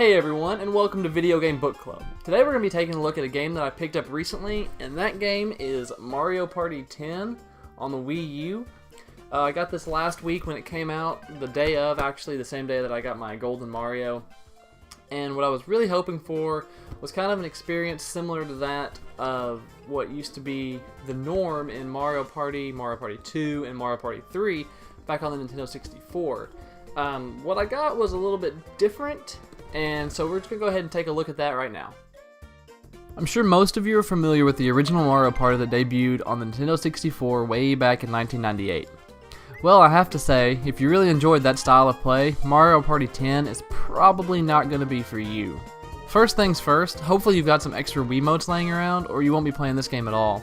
Hey everyone, and welcome to Video Game Book Club. Today we're going to be taking a look at a game that I picked up recently, and that game is Mario Party 10 on the Wii U. I got this last week when it came out, the day of, actually the same day that I got my Golden Mario. And what I was really hoping for was kind of an experience similar to that of what used to be the norm in Mario Party 2, and Mario Party 3 back on the Nintendo 64. What I got was a little bit different, and so we're just going to go ahead and take a look at that right now. I'm sure most of you are familiar with the original Mario Party that debuted on the Nintendo 64 way back in 1998. Well, I have to say, if you really enjoyed that style of play, Mario Party 10 is probably not going to be for you. First things first, hopefully you've got some extra Wiimotes laying around, or you won't be playing this game at all,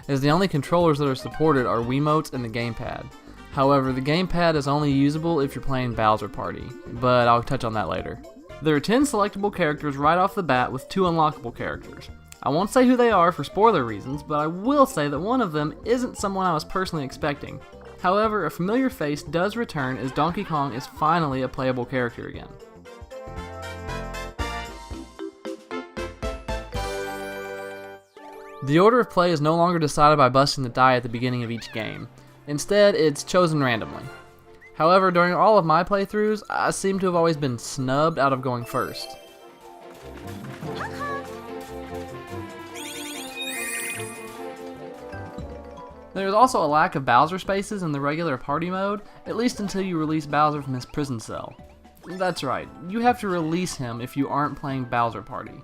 as the only controllers that are supported are Wiimotes and the gamepad. However, the gamepad is only usable if you're playing Bowser Party, but I'll touch on that later. There are 10 selectable characters right off the bat with 2 unlockable characters. I won't say who they are for spoiler reasons, but I will say that one of them isn't someone I was personally expecting. However, a familiar face does return as Donkey Kong is finally a playable character again. The order of play is no longer decided by busting the die at the beginning of each game. Instead, it's chosen randomly. However, during all of my playthroughs, I seem to have always been snubbed out of going first. There is also a lack of Bowser spaces in the regular party mode, at least until you release Bowser from his prison cell. That's right, you have to release him if you aren't playing Bowser Party.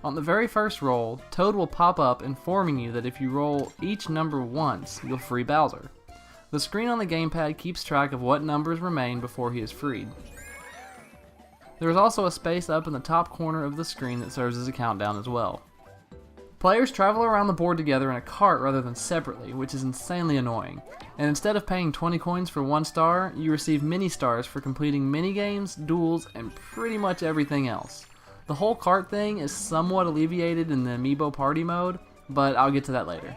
On the very first roll, Toad will pop up informing you that if you roll each number once, you'll free Bowser. The screen on the gamepad keeps track of what numbers remain before he is freed. There is also a space up in the top corner of the screen that serves as a countdown as well. Players travel around the board together in a cart rather than separately, which is insanely annoying. And instead of paying 20 coins for 1 star, you receive mini stars for completing minigames, duels, and pretty much everything else. The whole cart thing is somewhat alleviated in the amiibo party mode, but I'll get to that later.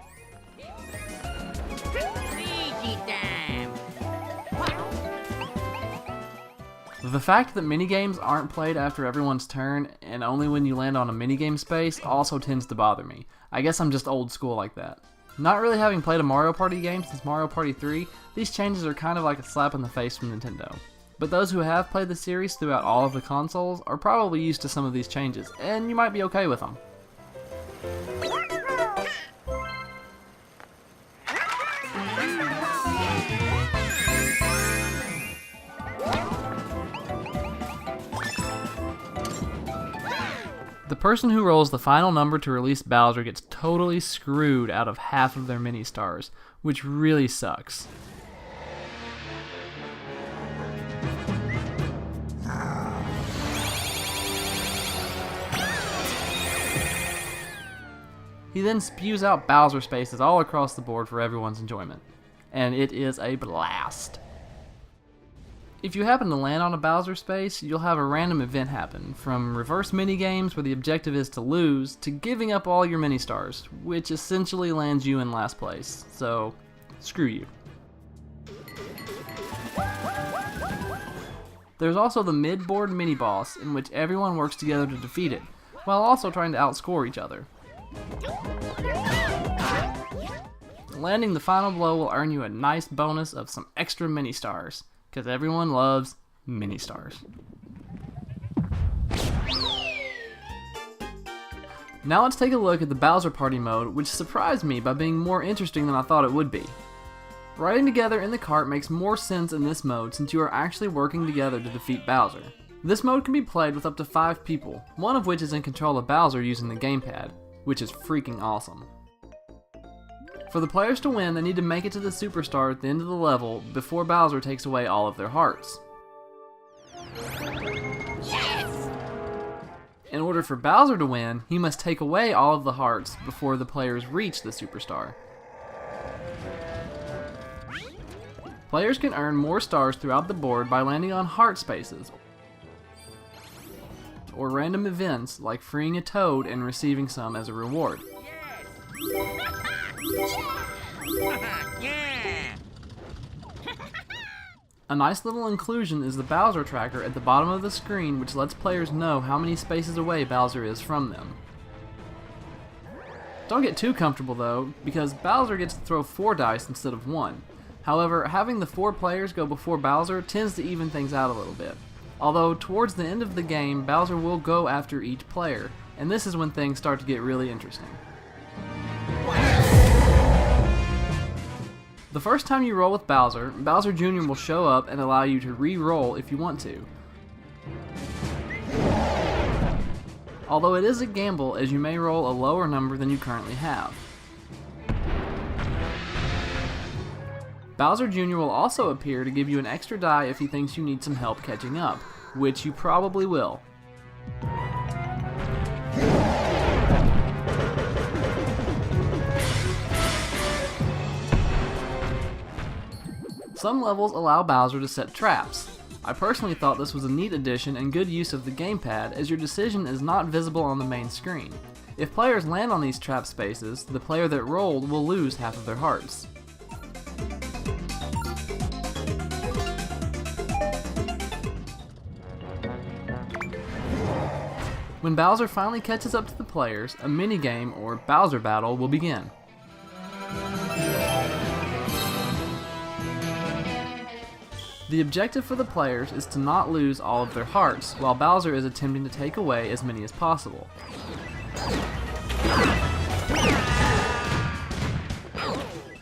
The fact that minigames aren't played after everyone's turn and only when you land on a minigame space also tends to bother me. I guess I'm just old school like that. Not really having played a Mario Party game since Mario Party 3, these changes are kind of like a slap in the face from Nintendo. But those who have played the series throughout all of the consoles are probably used to some of these changes, and you might be okay with them. The person who rolls the final number to release Bowser gets totally screwed out of half of their mini stars, which really sucks. He then spews out Bowser spaces all across the board for everyone's enjoyment, and it is a blast. If you happen to land on a Bowser space, you'll have a random event happen, from reverse minigames where the objective is to lose, to giving up all your mini-stars, which essentially lands you in last place, so screw you. There's also the mid-board mini-boss, in which everyone works together to defeat it, while also trying to outscore each other. Landing the final blow will earn you a nice bonus of some extra mini-stars, because everyone loves mini-stars. Now let's take a look at the Bowser Party mode, which surprised me by being more interesting than I thought it would be. Riding together in the cart makes more sense in this mode since you are actually working together to defeat Bowser. This mode can be played with up to 5 people, one of which is in control of Bowser using the gamepad, which is freaking awesome. For the players to win, they need to make it to the superstar at the end of the level before Bowser takes away all of their hearts. Yes! In order for Bowser to win, he must take away all of the hearts before the players reach the superstar. Players can earn more stars throughout the board by landing on heart spaces, or random events like freeing a Toad and receiving some as a reward. A nice little inclusion is the Bowser tracker at the bottom of the screen, which lets players know how many spaces away Bowser is from them. Don't get too comfortable though, because Bowser gets to throw 4 dice instead of 1. However, having the 4 players go before Bowser tends to even things out a little bit. Although, towards the end of the game, Bowser will go after each player, and this is when things start to get really interesting. The first time you roll with Bowser, Bowser Jr. will show up and allow you to re-roll if you want to. Although it is a gamble, as you may roll a lower number than you currently have. Bowser Jr. will also appear to give you an extra die if he thinks you need some help catching up, which you probably will. Some levels allow Bowser to set traps. I personally thought this was a neat addition and good use of the gamepad, as your decision is not visible on the main screen. If players land on these trap spaces, the player that rolled will lose half of their hearts. When Bowser finally catches up to the players, a minigame, or Bowser Battle, will begin. The objective for the players is to not lose all of their hearts, while Bowser is attempting to take away as many as possible.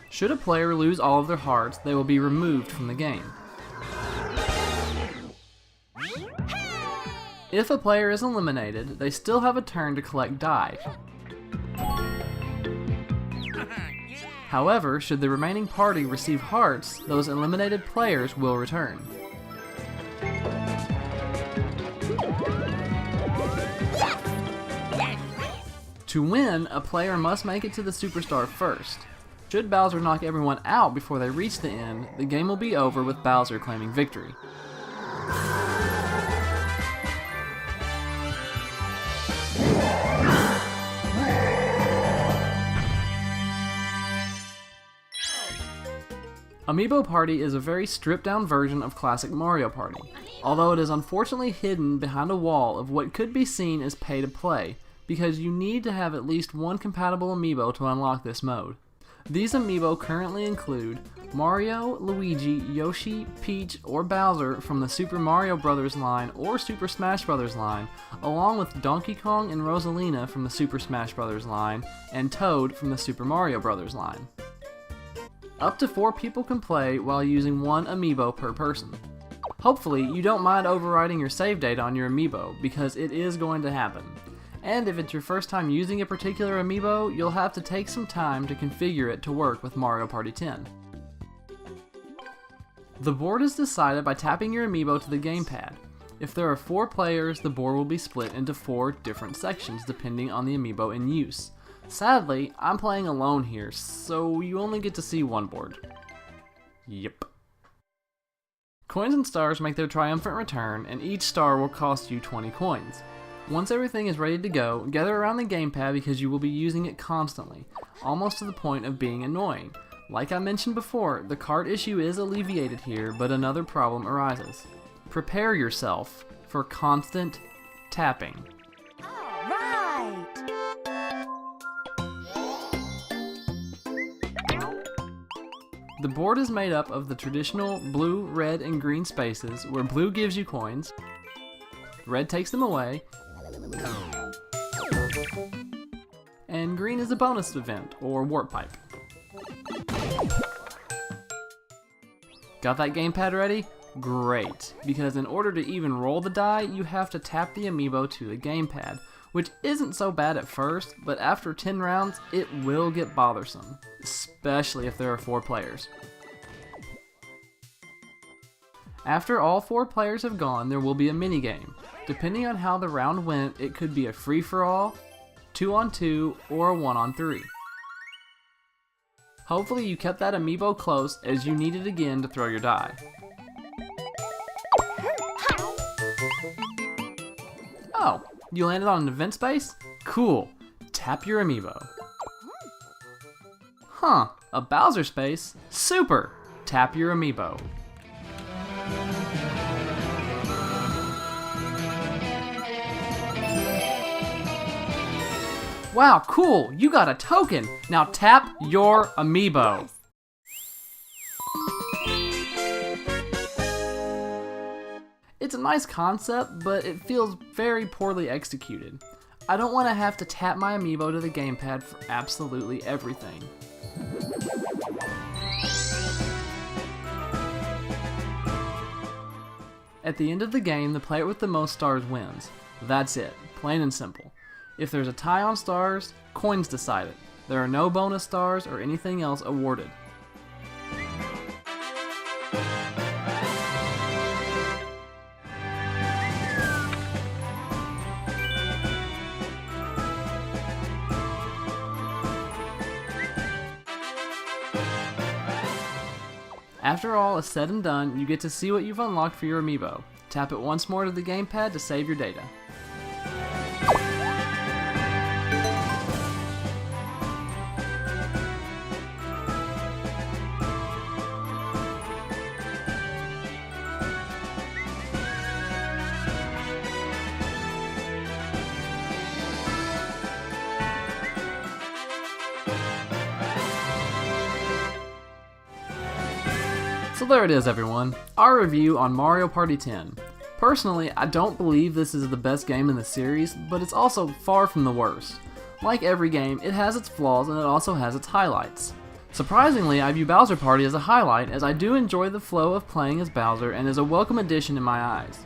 Should a player lose all of their hearts, they will be removed from the game. If a player is eliminated, they still have a turn to collect die. However, should the remaining party receive hearts, those eliminated players will return. To win, a player must make it to the superstar first. Should Bowser knock everyone out before they reach the end, the game will be over with Bowser claiming victory. Amiibo Party is a very stripped-down version of classic Mario Party, although it is unfortunately hidden behind a wall of what could be seen as pay-to-play, because you need to have at least one compatible amiibo to unlock this mode. These amiibo currently include Mario, Luigi, Yoshi, Peach, or Bowser from the Super Mario Bros. Line or Super Smash Bros. Line, along with Donkey Kong and Rosalina from the Super Smash Bros. Line, and Toad from the Super Mario Bros. Line. Up to 4 people can play while using 1 amiibo per person. Hopefully, you don't mind overwriting your save data on your amiibo, because it is going to happen. And if it's your first time using a particular amiibo, you'll have to take some time to configure it to work with Mario Party 10. The board is decided by tapping your amiibo to the gamepad. If there are 4 players, the board will be split into 4 different sections depending on the amiibo in use. Sadly, I'm playing alone here, so you only get to see one board. Yep. Coins and stars make their triumphant return, and each star will cost you 20 coins. Once everything is ready to go, gather around the gamepad because you will be using it constantly, almost to the point of being annoying. Like I mentioned before, the cart issue is alleviated here, but another problem arises. Prepare yourself for constant tapping. The board is made up of the traditional blue, red, and green spaces, where blue gives you coins, red takes them away, and green is a bonus event, or warp pipe. Got that gamepad ready? Great, because in order to even roll the die, you have to tap the amiibo to the gamepad, which isn't so bad at first, but after 10 rounds, it will get bothersome, especially if there are 4 players. After all 4 players have gone, there will be a minigame. Depending on how the round went, it could be a free-for-all, 2-on-2, or a 1-on-3. Hopefully you kept that amiibo close, as you need it again to throw your die. Oh, you landed on an event space? Cool. Tap your amiibo. Huh, a Bowser space? Super! Tap your amiibo. Wow, cool! You got a token! Now tap your amiibo. It's a nice concept, but it feels very poorly executed. I don't want to have to tap my amiibo to the gamepad for absolutely everything. At the end of the game, the player with the most stars wins. That's it, plain and simple. If there's a tie on stars, coins decide it. There are no bonus stars or anything else awarded. After all is said and done, you get to see what you've unlocked for your amiibo. Tap it once more to the gamepad to save your data. So there it is, everyone, our review on Mario Party 10. Personally, I don't believe this is the best game in the series, but it's also far from the worst. Like every game, it has its flaws and it also has its highlights. Surprisingly, I view Bowser Party as a highlight, as I do enjoy the flow of playing as Bowser and is a welcome addition in my eyes.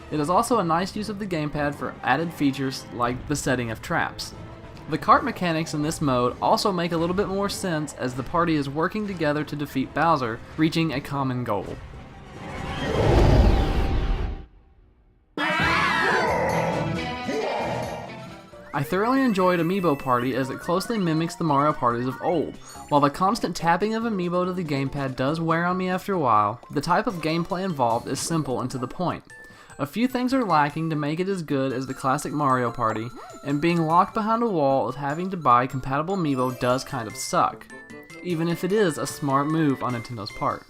It is also a nice use of the gamepad for added features like the setting of traps. The cart mechanics in this mode also make a little bit more sense as the party is working together to defeat Bowser, reaching a common goal. I thoroughly enjoyed Amiibo Party as it closely mimics the Mario parties of old. While the constant tapping of Amiibo to the gamepad does wear on me after a while, the type of gameplay involved is simple and to the point. A few things are lacking to make it as good as the classic Mario Party, and being locked behind a wall of having to buy compatible amiibo does kind of suck, even if it is a smart move on Nintendo's part.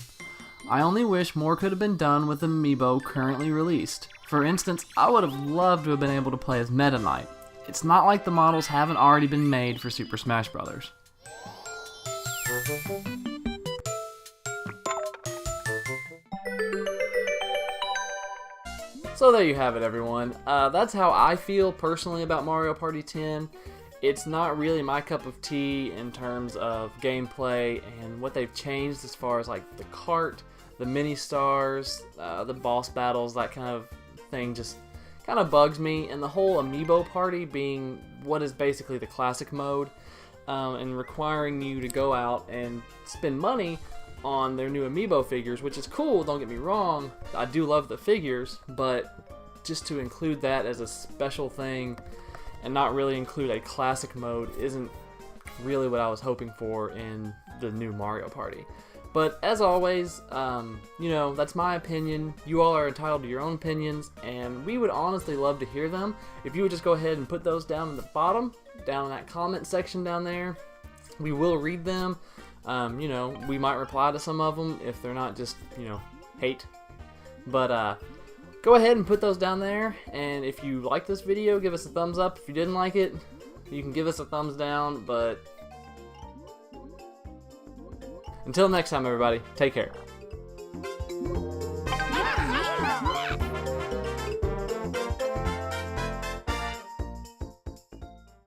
I only wish more could have been done with the amiibo currently released. For instance, I would have loved to have been able to play as Meta Knight. It's not like the models haven't already been made for Super Smash Bros. So there you have it, everyone. That's how I feel personally about Mario Party 10. It's not really my cup of tea in terms of gameplay and what they've changed as far as like the cart, the mini stars, the boss battles, that kind of thing just kind of bugs me. And the whole Amiibo Party being what is basically the classic mode, and requiring you to go out and spend money on their new Amiibo figures, which is cool, don't get me wrong, I do love the figures, but just to include that as a special thing and not really include a classic mode isn't really what I was hoping for in the new Mario Party. But as always, you know, that's my opinion. You all are entitled to your own opinions, and we would honestly love to hear them. If you would just go ahead and put those down in the bottom, down in that comment section down there, we will read them. You know, we might reply to some of them if they're not just, you know, hate. But go ahead and put those down there, and if you like this video, give us a thumbs up. If you didn't like it, you can give us a thumbs down, but until next time, everybody, take care.